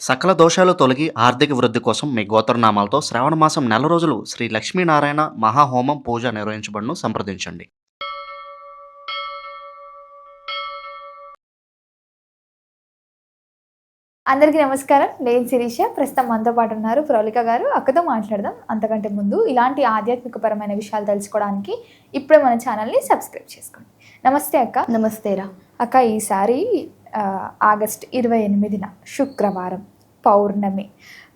సకల దోషాలు తొలగి ఆర్థిక వృద్ధి కోసం మీ గోత్రనామాలతో శ్రావణ మాసం నెల రోజులు శ్రీ లక్ష్మీనారాయణ మహాహోమం పూజ నిర్వహించబడును సంప్రదించండి. అందరికీ నమస్కారం. నేను శిరీష. ప్రస్తుతం మనతో పాటు ఉన్నారు ప్రౌలిక గారు. అక్కతో మాట్లాడదాం. అంతకంటే ముందు ఇలాంటి ఆధ్యాత్మికపరమైన విషయాలు తెలుసుకోవడానికి ఇప్పుడే మన ఛానల్ని సబ్స్క్రైబ్ చేసుకోండి. నమస్తే అక్క. నమస్తేరా అక్క, ఈసారి ఆగస్ట్ 28న శుక్రవారం పౌర్ణమి.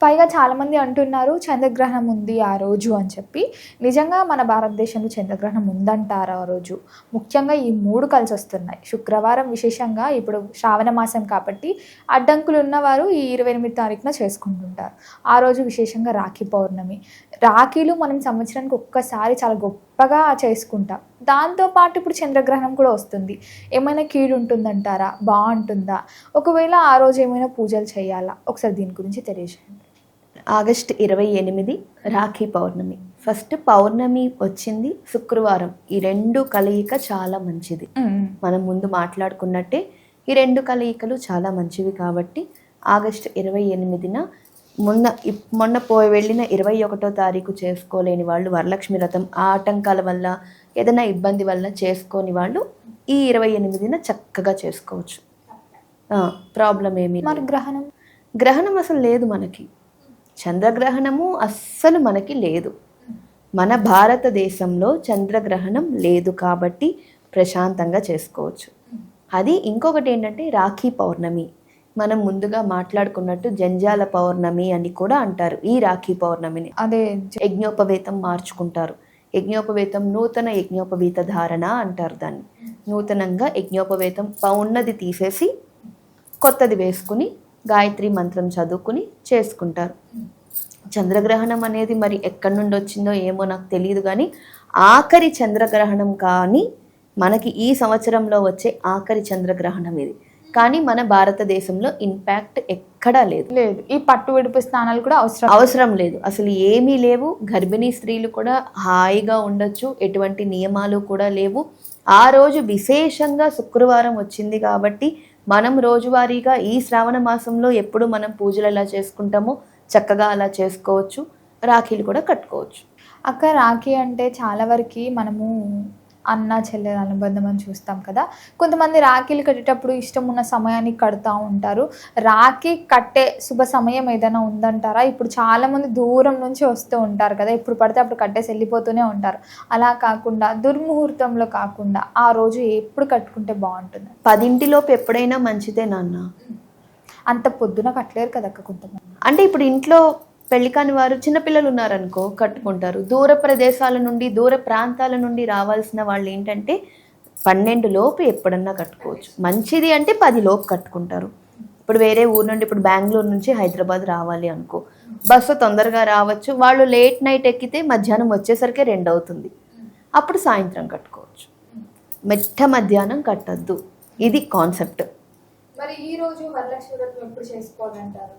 పైగా చాలామంది అంటున్నారు చంద్రగ్రహణం ఉంది ఆ రోజు అని చెప్పి. నిజంగా మన భారతదేశంలో చంద్రగ్రహణం ఉందంటారు ఆ రోజు. ముఖ్యంగా ఈ 3 కలిసి వస్తున్నాయి. శుక్రవారం విశేషంగా ఇప్పుడు శ్రావణ మాసం కాబట్టి అడ్డంకులు ఉన్నవారు ఈ 28 తారీఖున చేసుకుంటుంటారు. ఆ రోజు విశేషంగా రాఖీ పౌర్ణమి. రాఖీలు మనం సంవత్సరానికి ఒక్కసారి చాలా గొప్పగా చేసుకుంటాం. దాంతోపాటు ఇప్పుడు చంద్రగ్రహణం కూడా వస్తుంది. ఏమైనా కీడు ఉంటుందంటారా? బాగుంటుందా? ఒకవేళ ఆ రోజు ఏమైనా పూజలు చేయాలా? ఒకసారి దీని గురించి తెలియజేయండి. ఆగస్ట్ 28 రాఖీ పౌర్ణమి. ఫస్ట్ పౌర్ణమి వచ్చింది శుక్రవారం. ఈ 2 కలయిక చాలా మంచిది. మనం ముందు మాట్లాడుకున్నట్టే ఈ 2 కలయికలు చాలా మంచివి కాబట్టి ఆగస్ట్ 28న మొన్న వెళ్ళిన 21వ తారీఖు చేసుకోలేని వాళ్ళు, వరలక్ష్మి వ్రతం ఆటంకాల వల్ల ఏదైనా ఇబ్బంది వల్ల చేసుకోని వాళ్ళు ఈ 28న చక్కగా చేసుకోవచ్చు. ప్రాబ్లం ఏమి. మరి గ్రహణం అసలు లేదు మనకి. చంద్రగ్రహణము అస్సలు మనకి లేదు. మన భారతదేశంలో చంద్రగ్రహణం లేదు కాబట్టి ప్రశాంతంగా చేసుకోవచ్చు. అది ఇంకొకటి ఏంటంటే రాఖీ పౌర్ణమి. మనం ముందుగా మాట్లాడుకున్నట్టు జంజాల పౌర్ణమి అని కూడా అంటారు ఈ రాఖీ పౌర్ణమిని. అదే యజ్ఞోపవేతం మార్చుకుంటారు. యజ్ఞోపవేతం నూతన యజ్ఞోపవీత ధారణ అంటారు దాన్ని. నూతనంగా యజ్ఞోపవేతం ఉన్నది తీసేసి కొత్తది వేసుకుని గాయత్రి మంత్రం చదువుకుని చేసుకుంటారు. చంద్రగ్రహణం అనేది మరి ఎక్కడి నుండి వచ్చిందో ఏమో నాకు తెలియదు, కానీ ఆఖరి చంద్రగ్రహణం కానీ మనకి ఈ సంవత్సరంలో వచ్చే ఆఖరి చంద్రగ్రహణం ఇది. కానీ మన భారతదేశంలో ఇంపాక్ట్ ఎక్కడా లేదు. ఈ పట్టు విడుపు స్నానాలు కూడా అవసరం లేదు. అసలు ఏమీ లేవు. గర్భిణీ స్త్రీలు కూడా హాయిగా ఉండొచ్చు. ఎటువంటి నియమాలు కూడా లేవు. ఆ రోజు విశేషంగా శుక్రవారం వచ్చింది కాబట్టి మనం రోజువారీగా ఈ శ్రావణ మాసంలో ఎప్పుడు మనం పూజలు ఎలా చేసుకుంటామో చక్కగా అలా చేసుకోవచ్చు. రాఖీలు కూడా కట్టుకోవచ్చు. అక్క, రాఖీ అంటే చాలా వరకు మనము అన్న చెల్లెల అనుబంధం అని చూస్తాం కదా. కొంతమంది రాఖీలు కట్టేటప్పుడు ఇష్టం ఉన్న సమయానికి కడుతూ ఉంటారు. రాఖీ కట్టే శుభ సమయం ఏదైనా ఉందంటారా? ఇప్పుడు చాలామంది దూరం నుంచి వస్తూ ఉంటారు కదా, ఎప్పుడు పడితే అప్పుడు కట్టేసి వెళ్ళిపోతూనే ఉంటారు. అలా కాకుండా దుర్ముహూర్తంలో కాకుండా ఆ రోజు ఎప్పుడు కట్టుకుంటే బాగుంటుంది? 10 ఎప్పుడైనా మంచిదే నాన్న. అంత పొద్దున కట్టలేరు కదా అక్క కొంతమంది. అంటే ఇప్పుడు ఇంట్లో పెళ్లి కాని వారు, చిన్నపిల్లలు ఉన్నారనుకో కట్టుకుంటారు. దూర ప్రదేశాల నుండి, దూర ప్రాంతాల నుండి రావాల్సిన వాళ్ళు ఏంటంటే 12 ఎప్పుడన్నా కట్టుకోవచ్చు. మంచిది అంటే 10 కట్టుకుంటారు. ఇప్పుడు వేరే ఊరు నుండి, ఇప్పుడు బెంగళూరు నుంచి హైదరాబాద్ రావాలి అనుకో, బస్సు తొందరగా రావచ్చు. వాళ్ళు లేట్ నైట్ ఎక్కితే మధ్యాహ్నం వచ్చేసరికి 2 అవుతుంది. అప్పుడు సాయంత్రం కట్టుకోవచ్చు. మధ్యాహ్నం కట్టద్దు. ఇది కాన్సెప్ట్. మరి ఈ రోజు వరలక్ష్మి వ్రతం ఎప్పుడు చేసుకోవాలంటారు?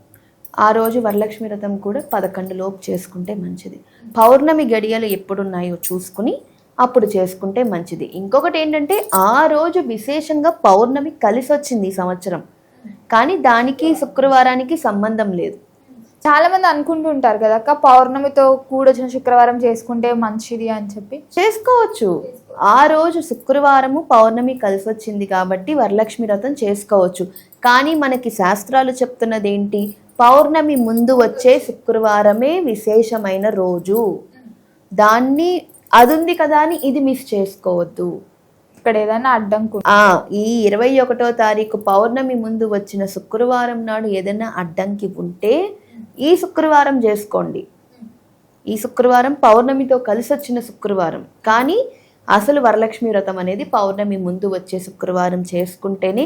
ఆ రోజు వరలక్ష్మి వ్రతం కూడా 11 చేసుకుంటే మంచిది. పౌర్ణమి గడియలు ఎప్పుడున్నాయో చూసుకుని అప్పుడు చేసుకుంటే మంచిది. ఇంకొకటి ఏంటంటే ఆ రోజు విశేషంగా పౌర్ణమి కలిసి వచ్చింది ఈ సంవత్సరం, కానీ దానికి శుక్రవారానికి సంబంధం లేదు. చాలా మంది అనుకుంటూ ఉంటారు కదా అక్క, పౌర్ణమితో కూడొచ్చిన శుక్రవారం చేసుకుంటే మంచిది అని చెప్పి. చేసుకోవచ్చు. ఆ రోజు శుక్రవారము పౌర్ణమి కలిసి వచ్చింది కాబట్టి వరలక్ష్మి వ్రతం చేసుకోవచ్చు. కానీ మనకి శాస్త్రాలు చెప్తున్నది ఏంటి? పౌర్ణమి ముందు వచ్చే శుక్రవారమే విశేషమైన రోజు. దాన్ని అది ఉంది కదా అని ఇది మిస్ చేసుకోవద్దు. ఇక్కడ ఏదైనా అడ్డంకు ఈ 21వ తారీఖు పౌర్ణమి ముందు వచ్చిన శుక్రవారం నాడు ఏదైనా అడ్డంకి ఉంటే ఈ శుక్రవారం చేసుకోండి. ఈ శుక్రవారం పౌర్ణమితో కలిసి వచ్చిన శుక్రవారం. కానీ అసలు వరలక్ష్మి వ్రతం అనేది పౌర్ణమి ముందు వచ్చే శుక్రవారం చేసుకుంటేనే.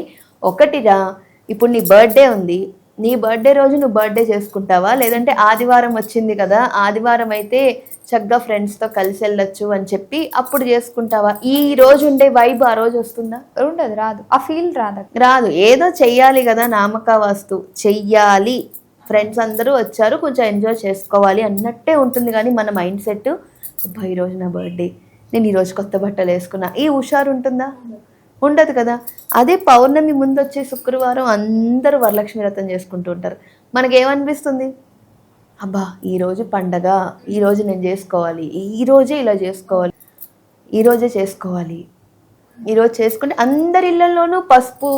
ఒకటిరా, ఇప్పుడు నీ బర్త్డే ఉంది, నీ బర్త్డే రోజు నువ్వు బర్త్డే చేసుకుంటావా? లేదంటే ఆదివారం వచ్చింది కదా, ఆదివారం అయితే చక్కగా ఫ్రెండ్స్తో కలిసి వెళ్ళొచ్చు అని చెప్పి అప్పుడు చేసుకుంటావా? ఈ రోజు ఉండే వైబ్ ఆ రోజు వస్తుందా? ఉండదు, రాదు. ఆ ఫీల్ రాదు. ఏదో చెయ్యాలి కదా, నామకావాస్తు చెయ్యాలి, ఫ్రెండ్స్ అందరూ వచ్చారు, కొంచెం ఎంజాయ్ చేసుకోవాలి అన్నట్టే ఉంటుంది. కానీ మన మైండ్ సెట్, అబ్బా ఈరోజు నా బర్త్డే, నేను ఈరోజు కొత్త బట్టలు వేసుకున్నా, ఈ హుషారు ఉంటుందా? ఉండదు కదా. అదే పౌర్ణమి ముందు వచ్చే శుక్రవారం అందరూ వరలక్ష్మి వ్రతం చేసుకుంటూ ఉంటారు. మనకేమనిపిస్తుంది, అబ్బా ఈరోజు పండగ, ఈరోజు నేను చేసుకోవాలి, ఈరోజే ఇలా చేసుకోవాలి, ఈరోజే చేసుకోవాలి. ఈరోజు చేసుకుంటే అందరి ఇళ్లలోనూ పసుపు,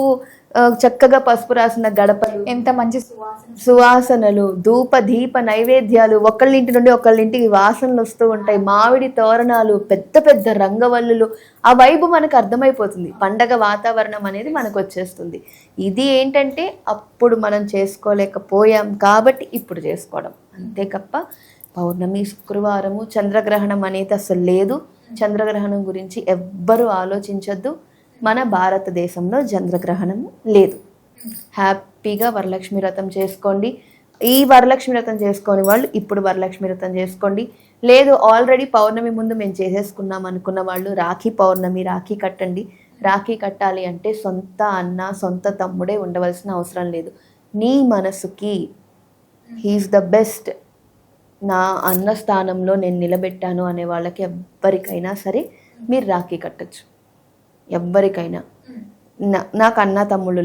చక్కగా పసుపు రాసిన గడపలు, ఎంత మంచి సువాసనలు, ధూప దీప నైవేద్యాలు, ఒకళ్ళింటి నుండి ఒకళ్ళింటికి వాసనలు వస్తూ ఉంటాయి, మామిడి తోరణాలు, పెద్ద పెద్ద రంగవల్లులు. ఆ వైబు మనకు అర్థమైపోతుంది, పండగ వాతావరణం అనేది మనకు వచ్చేస్తుంది. ఇది ఏంటంటే అప్పుడు మనం చేసుకోలేకపోయాం కాబట్టి ఇప్పుడు చేసుకోవడం అంతే తప్ప పౌర్ణమి, శుక్రవారము, చంద్రగ్రహణం అనేది అసలు లేదు. చంద్రగ్రహణం గురించి ఎవ్వరూ ఆలోచించొద్దు. మన భారతదేశంలో చంద్రగ్రహణం లేదు. హ్యాపీగా వరలక్ష్మి వ్రతం చేసుకోండి. ఈ వరలక్ష్మి వ్రతం చేసుకోని వాళ్ళు ఇప్పుడు వరలక్ష్మి వ్రతం చేసుకోండి. లేదు ఆల్రెడీ పౌర్ణమి ముందు మేము చేసేసుకున్నాం అనుకున్న వాళ్ళు రాఖీ పౌర్ణమి రాఖీ కట్టండి. రాఖీ కట్టాలి అంటే సొంత అన్న సొంత తమ్ముడే ఉండవలసిన అవసరం లేదు. నీ మనసుకి హీఈస్ ద బెస్ట్, నా అన్న స్థానంలో నేను నిలబెట్టాను అనే వాళ్ళకి ఎవ్వరికైనా సరే మీరు రాఖీ కట్టచ్చు. ఎవ్వరికైనా. నాకు అన్న తమ్ముళ్ళు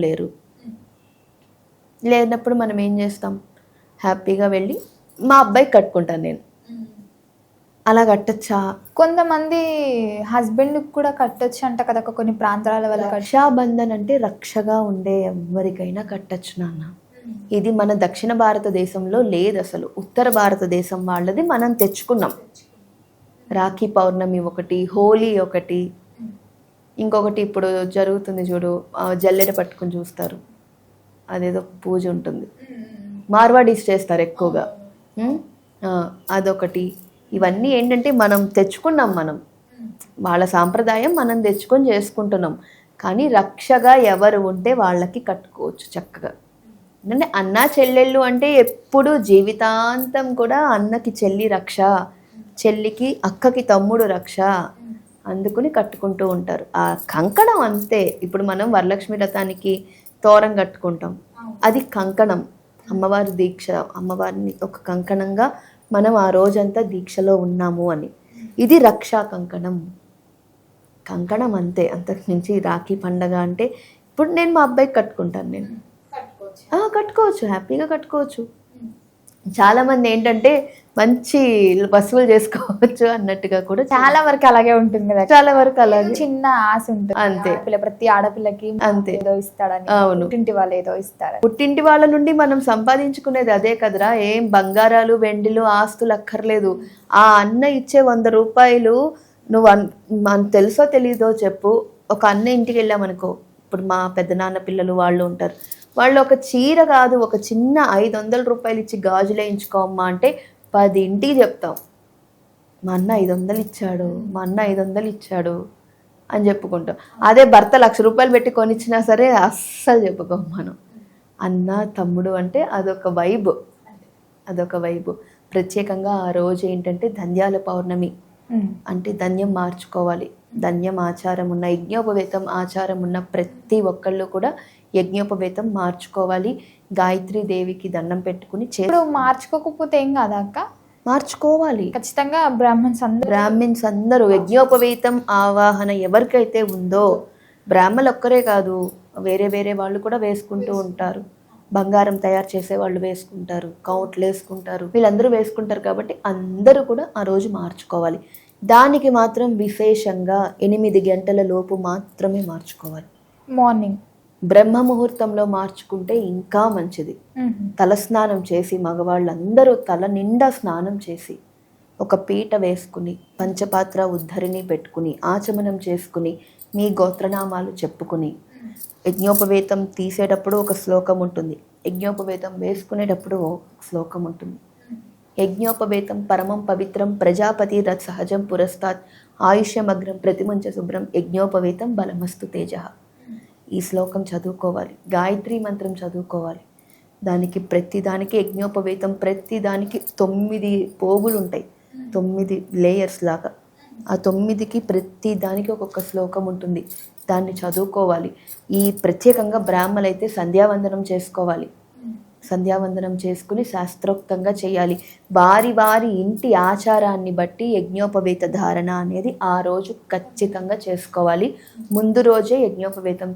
లేనప్పుడు మనం ఏం చేస్తాం, హ్యాపీగా వెళ్ళి మా అబ్బాయికి కట్టుకుంటాను నేను, అలా కట్టచ్చా? కొంతమంది హస్బెండ్ కూడా కట్టొచ్చు అంట కదా కొన్ని ప్రాంతాల వల్ల. రక్షాబంధన్ అంటే రక్షగా ఉండే ఎవ్వరికైనా కట్టచ్చు నాన్న. ఇది మన దక్షిణ భారతదేశంలో లేదు అసలు, ఉత్తర భారతదేశం వాళ్ళది మనం తెచ్చుకున్నాం. రాఖీ పౌర్ణమి ఒకటి, హోలీ ఒకటి, ఇంకొకటి ఇప్పుడు జరుగుతుంది చూడు, జల్లెడ పట్టుకుని చూస్తారు, అదేదో పూజ ఉంటుంది, మార్వాడీస్ చేస్తారు ఎక్కువగా, అదొకటి. ఇవన్నీ ఏంటంటే మనం తెచ్చుకున్నాం, వాళ్ళ సాంప్రదాయం మనం తెచ్చుకొని చేసుకుంటున్నాం. కానీ రక్షగా ఎవరు ఉంటే వాళ్ళకి కట్టుకోవచ్చు చక్కగా. అంటే అన్న చెల్లెళ్ళు అంటే ఎప్పుడు జీవితాంతం కూడా అన్నకి చెల్లి రక్ష, చెల్లికి అక్కకి తమ్ముడు రక్ష, అందుకుని కట్టుకుంటూ ఉంటారు. ఆ కంకణం అంతే. ఇప్పుడు మనం వరలక్ష్మి వ్రతానికి తోరం కట్టుకుంటాం, అది కంకణం, అమ్మవారి దీక్ష, అమ్మవారిని ఒక కంకణంగా మనం ఆ రోజంతా దీక్షలో ఉన్నాము అని. ఇది రక్షా కంకణం, కంకణం అంతే. అంతకు మించి రాఖీ పండగ అంటే ఇప్పుడు నేను మా అబ్బాయికి కట్టుకుంటాను, నేను కట్టుకోవచ్చు, హ్యాపీగా కట్టుకోవచ్చు. చాలామంది ఏంటంటే మంచి వసూలు చేసుకోవచ్చు అన్నట్టుగా కూడా చాలా వరకు అలాగే ఉంటుంది కదా, చాలా వరకు అలాగే చిన్న ఆశ ఉంటుంది అంతే. ప్రతి ఆడపిల్లకి అంతే ఏదో ఇస్తాడని, అవును, పుట్టింటి వాళ్ళు ఏదో ఇస్తారు. పుట్టింటి వాళ్ళ నుండి మనం సంపాదించుకునేది అదే కదరా. ఏం బంగారాలు వెండిలు ఆస్తులు అక్కర్లేదు. ఆ అన్న ఇచ్చే 100 రూపాయలు నువ్వు మనకు తెలుసో తెలీదో చెప్పు, ఒక అన్న ఇంటికి వెళ్ళామనుకో, ఇప్పుడు మా పెద్దనాన్న పిల్లలు వాళ్ళు ఉంటారు, వాళ్ళు ఒక చీర కాదు ఒక చిన్న 500 రూపాయలు ఇచ్చి గాజులు వేయించుకోమ్మా అంటే 10 ఇంటికి చెప్తాం, మా అన్న 500 ఇచ్చాడు, మా అన్న 500 ఇచ్చాడు అని చెప్పుకుంటాం. అదే భర్త 1,00,000 రూపాయలు పెట్టి కొనిచ్చినా సరే అస్సలు చెప్పుకోం మనం. అన్న తమ్ముడు అంటే అదొక వైబ్, అదొక వైబ్. ప్రత్యేకంగా ఆ రోజు ఏంటంటే ధన్యాల పౌర్ణమి అంటే ధన్యం మార్చుకోవాలి. ధన్యం ఆచారం ఉన్న, యజ్ఞోపవేతం ఆచారం ఉన్న ప్రతి ఒక్కళ్ళు కూడా యజ్ఞోపవేతం మార్చుకోవాలి. గాయత్రీ దేవికి దండం పెట్టుకుని ఇప్పుడు మార్చుకోకపోతే ఏం కాదా అక్క? మార్చుకోవాలి ఖచ్చితంగా. బ్రాహ్మిన్స్ అందరూ యజ్ఞోపవేతం ఆవాహన ఎవరికైతే ఉందో, బ్రాహ్మణులు ఒక్కరే కాదు, వేరే వేరే వాళ్ళు కూడా వేసుకుంటూ ఉంటారు. బంగారం తయారు చేసే వాళ్ళు వేసుకుంటారు, కౌంట్లు వేసుకుంటారు, వీళ్ళందరూ వేసుకుంటారు. కాబట్టి అందరూ కూడా ఆ రోజు మార్చుకోవాలి. దానికి మాత్రం విశేషంగా 8 గంటల లోపు మాత్రమే మార్చుకోవాలి. మార్నింగ్ బ్రహ్మ ముహూర్తంలో మార్చుకుంటే ఇంకా మంచిది. తలస్నానం చేసి మగవాళ్ళందరూ తల నిండా స్నానం చేసి ఒక పీట వేసుకుని పంచపాత్ర ఉద్ధరిని పెట్టుకుని ఆచమనం చేసుకుని మీ గోత్రనామాలు చెప్పుకుని, యజ్ఞోపవేతం తీసేటప్పుడు ఒక శ్లోకం ఉంటుంది, యజ్ఞోపవేతం వేసుకునేటప్పుడు శ్లోకం ఉంటుంది. యజ్ఞోపవేతం పరమం పవిత్రం ప్రజాపతి రత్ సహజం పురస్తాత్ ఆయుష్యమగ్రం ప్రతిమంచ శుభ్రం యజ్ఞోపవేతం బలమస్తు తేజ. ఈ శ్లోకం చదువుకోవాలి, గాయత్రీ మంత్రం చదువుకోవాలి. దానికి ప్రతిదానికి యజ్ఞోపవేతం, ప్రతిదానికి 9 పోగులు ఉంటాయి, 9 లేయర్స్ లాగా. ఆ 9కి ప్రతి దానికి ఒక్కొక్క శ్లోకం ఉంటుంది, దాన్ని చదువుకోవాలి. ఈ ప్రత్యేకంగా బ్రాహ్మణులు అయితే సంధ్యావందనం చేసుకోవాలి, సంధ్యావందనం చేసుకుని శాస్త్రోక్తంగా చేయాలి. వారి వారి ఇంటి ఆచారాన్ని బట్టి యజ్ఞోపవేత ధారణ అనేది ఆ రోజు ఖచ్చితంగా చేసుకోవాలి. ముందు రోజే యజ్ఞోపవేతం